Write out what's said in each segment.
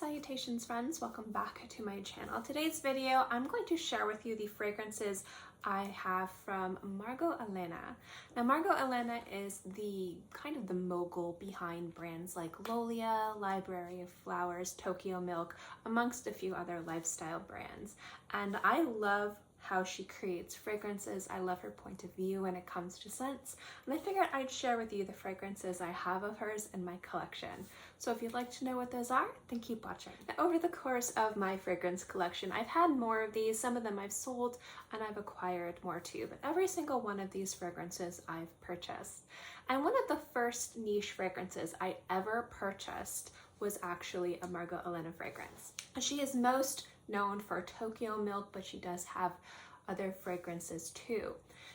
Salutations friends, welcome back to my channel. Today's video, I'm going to share with you the fragrances I have from Margot Elena. Now Margot Elena is the mogul behind brands like Lollia, Library of Flowers, TokyoMilk, amongst a few other lifestyle brands. And I love how she creates fragrances. I love her point of view when it comes to scents, and I figured I'd share with you the fragrances I have of hers in my collection. So if you'd like to know what those are, then keep watching. Now, over the course of my fragrance collection, I've had more of these. Some of them I've sold and I've acquired more too, but every single one of these fragrances I've purchased. And one of the first niche fragrances I ever purchased was actually a Margot Elena fragrance. She is most known for TokyoMilk, but she does have other fragrances too.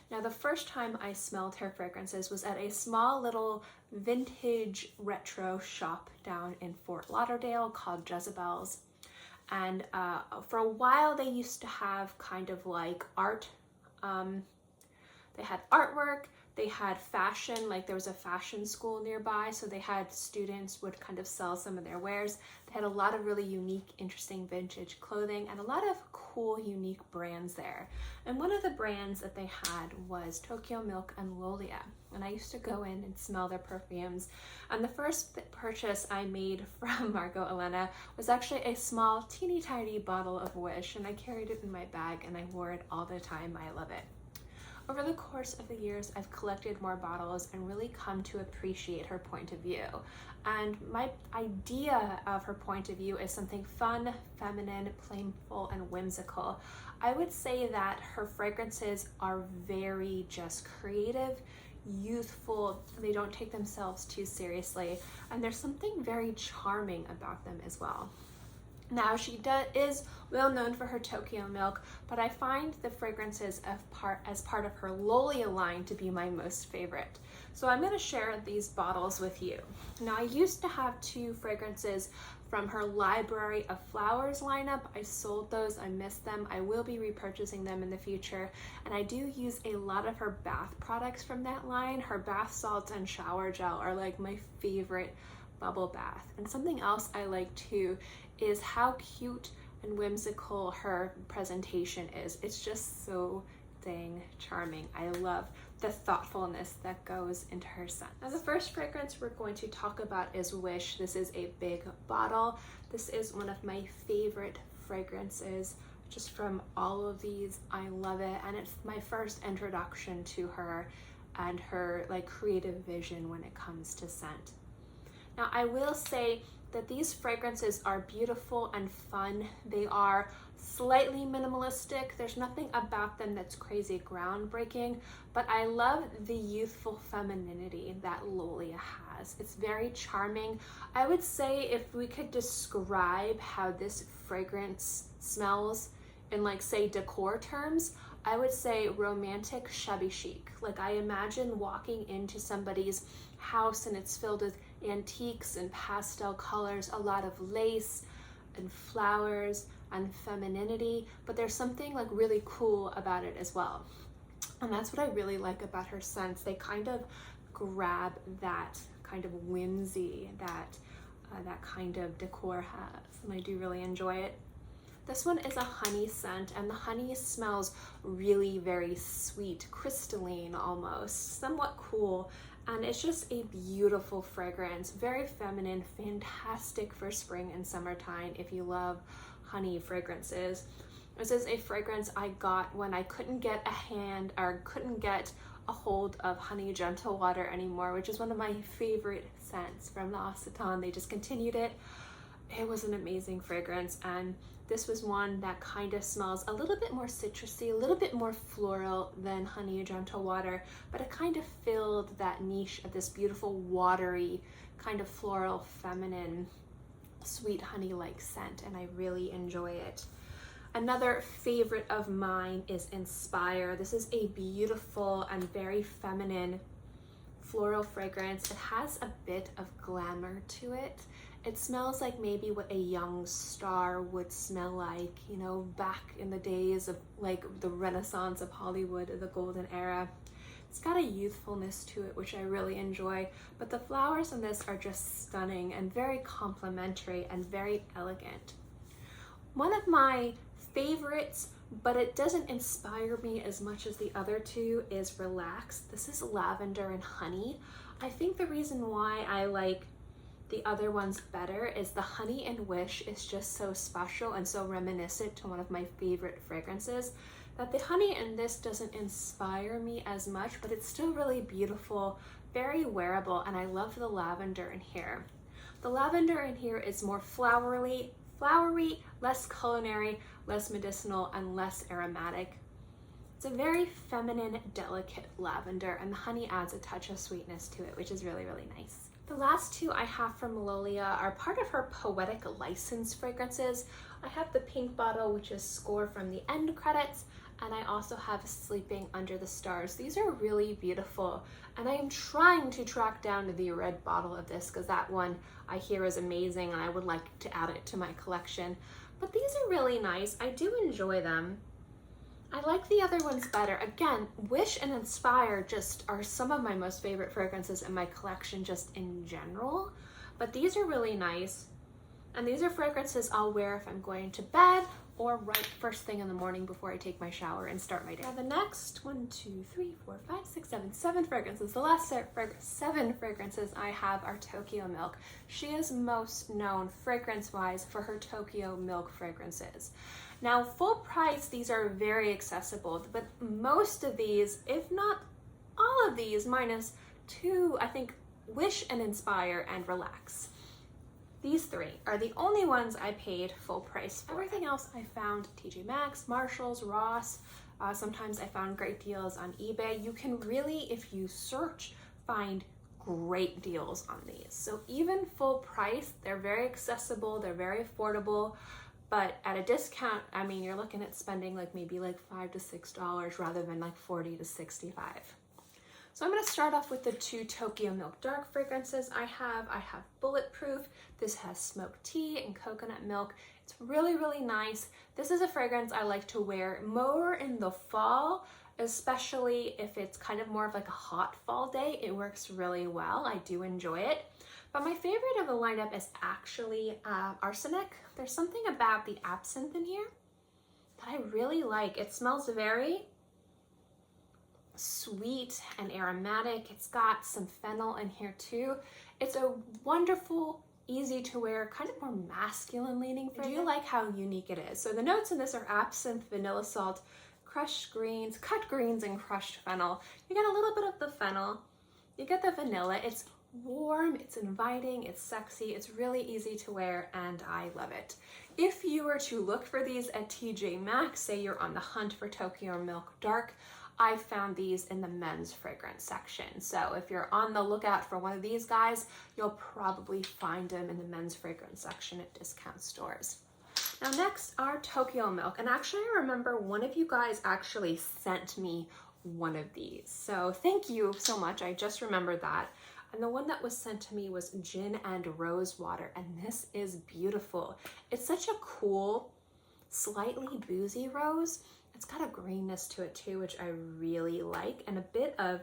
Now, the first time I smelled her fragrances was at a small little vintage retro shop down in Fort Lauderdale called Jezebel's. And for a while they used to have kind of like art. They had artwork, they had fashion, like there was a fashion school nearby, so they had students would kind of sell some of their wares. They had a lot of really unique, interesting vintage clothing and a lot of cool, unique brands there. And one of the brands that they had was TokyoMilk and Lollia. And I used to go in and smell their perfumes. And the first purchase I made from Margot Elena was actually a small, teeny tiny bottle of Wish, and I carried it in my bag and I wore it all the time. I love it. Over the course of the years, I've collected more bottles and really come to appreciate her point of view. And my idea of her point of view is something fun, feminine, playful, and whimsical. I would say that her fragrances are very just creative, youthful. They don't take themselves too seriously, and there's something very charming about them as well. Now, she is well known for her TokyoMilk, but I find the fragrances as part of her Lollia line to be my most favorite. So I'm going to share these bottles with you. Now, I used to have two fragrances from her Library of Flowers lineup. I sold those, I missed them. I will be repurchasing them in the future, and I do use a lot of her bath products from that line. Her bath salts and shower gel are like my favorite bubble bath. And something else I like too is how cute and whimsical her presentation is. It's just so dang charming. I love the thoughtfulness that goes into her scent. Now, the first fragrance we're going to talk about is Wish. This is a big bottle. This is one of my favorite fragrances just from all of these. I love it, and it's my first introduction to her and her like creative vision when it comes to scent. Now, I will say that these fragrances are beautiful and fun. They are slightly minimalistic. There's nothing about them that's crazy groundbreaking, but I love the youthful femininity that Lollia has. It's very charming. I would say if we could describe how this fragrance smells in like say decor terms, I would say romantic shabby chic. Like I imagine walking into somebody's house and it's filled with antiques and pastel colors, a lot of lace and flowers and femininity, but there's something like really cool about it as well. And that's what I really like about her scents. They kind of grab that kind of whimsy that that kind of decor has, and I do really enjoy it. This one is a honey scent, and the honey smells really very sweet, crystalline almost, somewhat cool, and it's just a beautiful fragrance, very feminine, fantastic for spring and summertime if you love honey fragrances. This is a fragrance I got when I couldn't get a hold of Honey Gentle Water anymore, which is one of my favorite scents from L'Occitane. They discontinued it. It was an amazing fragrance, and this was one that kind of smells a little bit more citrusy, a little bit more floral than Honey Gentle Water, but it kind of filled that niche of this beautiful watery kind of floral, feminine, sweet honey-like scent, and I really enjoy it. Another favorite of mine is Inspire. This is a beautiful and very feminine floral fragrance. It has a bit of glamour to it. It smells like maybe what a young star would smell like, you know, back in the days of like the Renaissance of Hollywood, the golden era. It's got a youthfulness to it, which I really enjoy, but the flowers in this are just stunning and very complimentary and very elegant. One of my favorites, but it doesn't inspire me as much as the other two, is Relax. This is lavender and honey. I think the reason why I like the other ones better is the Honey and Wish is just so special and so reminiscent to one of my favorite fragrances that the honey in this doesn't inspire me as much, but it's still really beautiful, very wearable, and I love the lavender in here. The lavender in here is more flowery, less culinary, less medicinal, and less aromatic. It's a very feminine, delicate lavender, and the honey adds a touch of sweetness to it, which is really, really nice. The last two I have from Lollia are part of her Poetic License fragrances. I have the pink bottle, which is Score from the end credits, and I also have Sleeping Under the Stars. These are really beautiful, and I am trying to track down the red bottle of this because that one I hear is amazing and I would like to add it to my collection. But these are really nice. I do enjoy them. I like the other ones better. Again, Wish and Inspire just are some of my most favorite fragrances in my collection just in general, but these are really nice. And these are fragrances I'll wear if I'm going to bed or right first thing in the morning before I take my shower and start my day. Now the next 7 fragrances, the last 7 fragrances I have are TokyoMilk. She is most known fragrance-wise for her TokyoMilk fragrances. Now, full price, these are very accessible, but most of these, if not all of these, minus 2, I think, Wish and Inspire and Relax. These 3 are the only ones I paid full price for. Everything else I found TJ Maxx, Marshalls, Ross. Sometimes I found great deals on eBay. You can really, if you search, find great deals on these. So even full price, they're very accessible, they're very affordable. But at a discount, I mean, you're looking at spending maybe $5 to $6 rather than $40 to $65. So I'm going to start off with the 2 TokyoMilk dark fragrances I have. I have Bulletproof. This has smoked tea and coconut milk. It's really, really nice. This is a fragrance I like to wear more in the fall, especially if it's kind of more of a hot fall day. It works really well. I do enjoy it. But my favorite of the lineup is actually Arsenic. There's something about the absinthe in here that I really like. It smells very sweet and aromatic. It's got some fennel in here too. It's a wonderful, easy to wear, kind of more masculine leaning fragrance. I do like how unique it is. So the notes in this are absinthe, vanilla salt, crushed greens, cut greens, and crushed fennel. You get a little bit of the fennel. You get the vanilla. It's warm, it's inviting, it's sexy, it's really easy to wear, and I love it. If you were to look for these at TJ Maxx, say you're on the hunt for TokyoMilk Dark, I found these in the men's fragrance section. So if you're on the lookout for one of these guys, you'll probably find them in the men's fragrance section at discount stores. Now next are TokyoMilk, and actually I remember one of you guys actually sent me one of these. So thank you so much, I just remembered that. And the one that was sent to me was Gin and Rosewater, and this is beautiful. It's such a cool, slightly boozy rose. It's got a greenness to it too, which I really like, and a bit of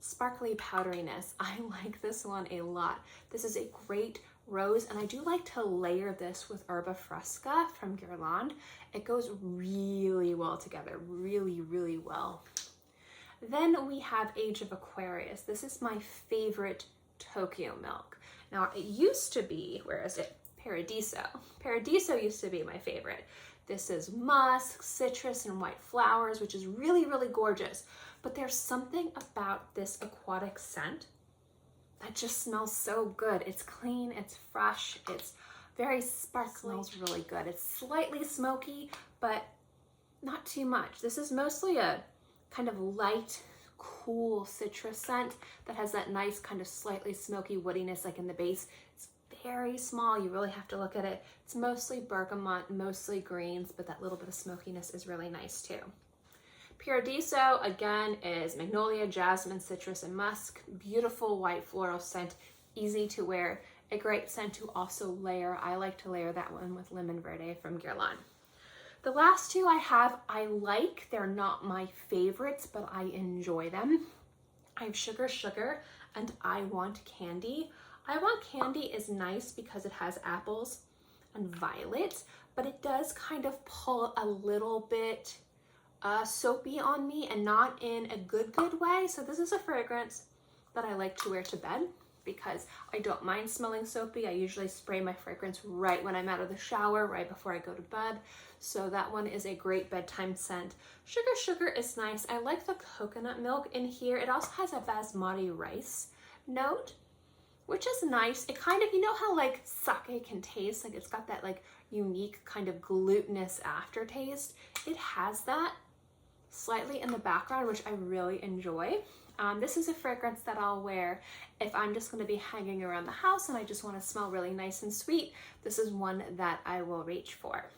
sparkly powderiness. I like this one a lot. This is a great rose, and I do like to layer this with Herba Fresca from Guerlain. It goes really well together, really, really well. Then we have Age of Aquarius. This is my favorite TokyoMilk. Now it used to be, where is it? Paradiso. Paradiso used to be my favorite. This is musk, citrus, and white flowers, which is really, really gorgeous. But there's something about this aquatic scent that just smells so good. It's clean, it's fresh, it's very sparkly. It smells really good. It's slightly smoky, but not too much. This is mostly a kind of light, cool citrus scent that has that nice kind of slightly smoky woodiness in the base. It's very small, you really have to look at it. It's mostly bergamot, mostly greens, but that little bit of smokiness is really nice too. Pirodiso, again, is magnolia, jasmine, citrus, and musk. Beautiful white floral scent, easy to wear. A great scent to also layer. I like to layer that one with Lemon Verde from Guerlain. The last two I have, I like. They're not my favorites, but I enjoy them. I have Sugar, and I Want Candy. I Want Candy is nice because it has apples and violet, but it does kind of pull a little bit soapy on me, and not in a good way. So this is a fragrance that I like to wear to bed because I don't mind smelling soapy. I usually spray my fragrance right when I'm out of the shower, right before I go to bed. So that one is a great bedtime scent. Sugar is nice. I like the coconut milk in here. It also has a basmati rice note, which is nice. It kind of, you know how like sake can taste, like it's got that like unique kind of glutinous aftertaste. It has that slightly in the background, which I really enjoy. This is a fragrance that I'll wear if I'm just going to be hanging around the house and I just want to smell really nice and sweet. This is one that I will reach for.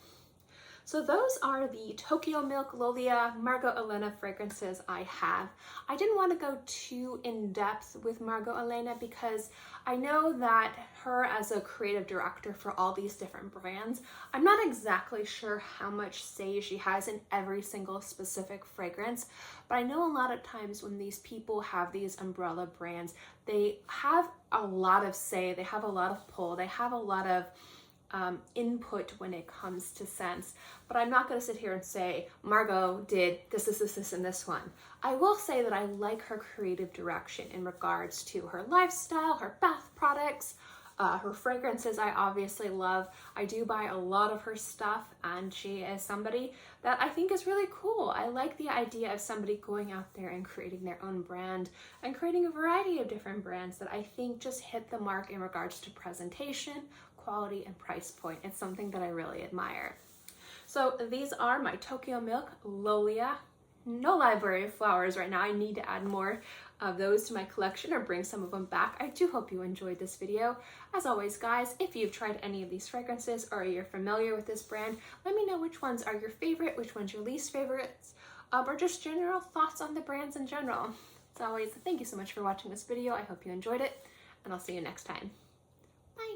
So those are the TokyoMilk, Lollia, Margot Elena fragrances I have. I didn't want to go too in depth with Margot Elena because I know that her as a creative director for all these different brands, I'm not exactly sure how much say she has in every single specific fragrance, but I know a lot of times when these people have these umbrella brands, they have a lot of say, they have a lot of pull, they have a lot of input when it comes to scents. But I'm not going to sit here and say Margot did this and this one. I will say that I like her creative direction in regards to her lifestyle, her bath products, her fragrances I obviously love. I do buy a lot of her stuff, and she is somebody that I think is really cool. I like the idea of somebody going out there and creating their own brand and creating a variety of different brands that I think just hit the mark in regards to presentation, quality, and price point. It's something that I really admire. So these are my TokyoMilk, Lollia. No library of flowers right now. I need to add more of those to my collection or bring some of them back. I do hope you enjoyed this video. As always, guys, if you've tried any of these fragrances or you're familiar with this brand, let me know which ones are your favorite, which ones your least favorites, or just general thoughts on the brands in general. As always, thank you so much for watching this video. I hope you enjoyed it, and I'll see you next time. Bye.